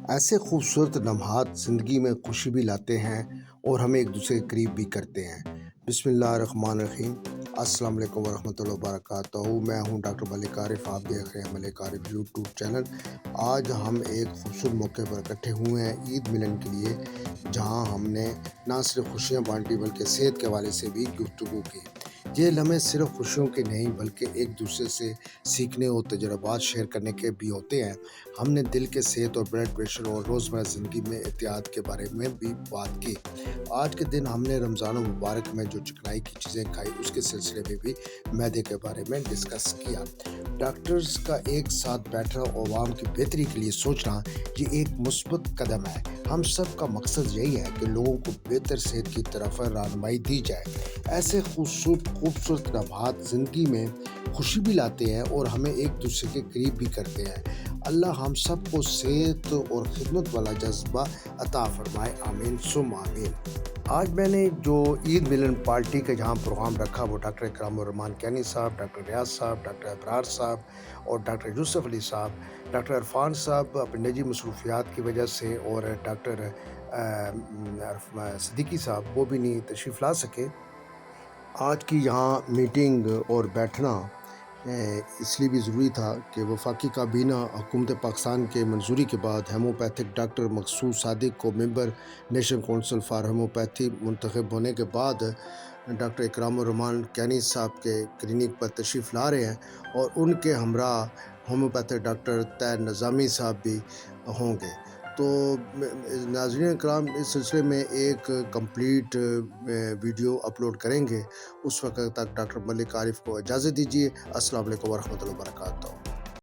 ایسے خوبصورت لمحات زندگی میں خوشی بھی لاتے ہیں اور ہمیں ایک دوسرے کے قریب بھی کرتے ہیں۔ بسم اللہ الرحمن الرحیم۔ السلام علیکم ورحمۃ اللہ وبرکاتہ۔ میں ہوں ڈاکٹر ملک عارف، آپ دیکھ رہے ہیں ملک عارف یوٹیوب چینل۔ آج ہم ایک خوبصورت موقع پر اکٹھے ہوئے ہیں عید ملن کے لیے، جہاں ہم نے نہ صرف خوشیاں بانٹی بلکہ صحت کے حوالے سے بھی گفتگو کی۔ یہ لمحے صرف خوشیوں کے نہیں بلکہ ایک دوسرے سے سیکھنے اور تجربات شیئر کرنے کے بھی ہوتے ہیں۔ ہم نے دل کے صحت اور بلڈ پریشر اور روزمرہ زندگی میں احتیاط کے بارے میں بھی بات کی۔ آج کے دن ہم نے رمضان المبارک میں جو چکنائی کی چیزیں کھائی اس کے سلسلے میں بھی معدے کے بارے میں ڈسکس کیا۔ ڈاکٹرز کا ایک ساتھ بیٹھنا اور عوام کی بہتری کے لیے سوچنا، یہ ایک مثبت قدم ہے۔ ہم سب کا مقصد یہی ہے کہ لوگوں کو بہتر صحت کی طرف رہنمائی دی جائے۔ ایسے خوبصورت لمحات زندگی میں خوشی بھی لاتے ہیں اور ہمیں ایک دوسرے کے قریب بھی کرتے ہیں۔ اللہ ہم سب کو صحت اور خدمت والا جذبہ عطا فرمائے، آمین ثم آمین۔ آج میں نے جو عید ملن پارٹی کا جہاں پروگرام رکھا وہ ڈاکٹر اکرام الرحمان کینی صاحب، ڈاکٹر ریاض صاحب، ڈاکٹر ابرار صاحب اور ڈاکٹر یوسف علی صاحب۔ ڈاکٹر عرفان صاحب اپنی نجی مصروفیات کی وجہ سے اور ڈاکٹر صدیقی صاحب وہ بھی نہیں تشریف لا سکے۔ آج کی یہاں میٹنگ اور بیٹھنا اس لیے بھی ضروری تھا کہ وفاقی کابینہ حکومت پاکستان کے منظوری کے بعد ہیموپیتھک ڈاکٹر مقصود صادق کو ممبر نیشنل کونسل فار ہیموپیتھی منتخب ہونے کے بعد ڈاکٹر اکرام الرحمان کینی صاحب کے کلینک پر تشریف لا رہے ہیں اور ان کے ہمراہ ہومیوپیتھک ڈاکٹر طاہر نظامی صاحب بھی ہوں گے۔ تو ناظرین اکرام، اس سلسلے میں ایک کمپلیٹ ویڈیو اپلوڈ کریں گے۔ اس وقت تک ڈاکٹر ملک عارف کو اجازت دیجیے۔ السلام علیکم ورحمۃ اللہ وبرکاتہ۔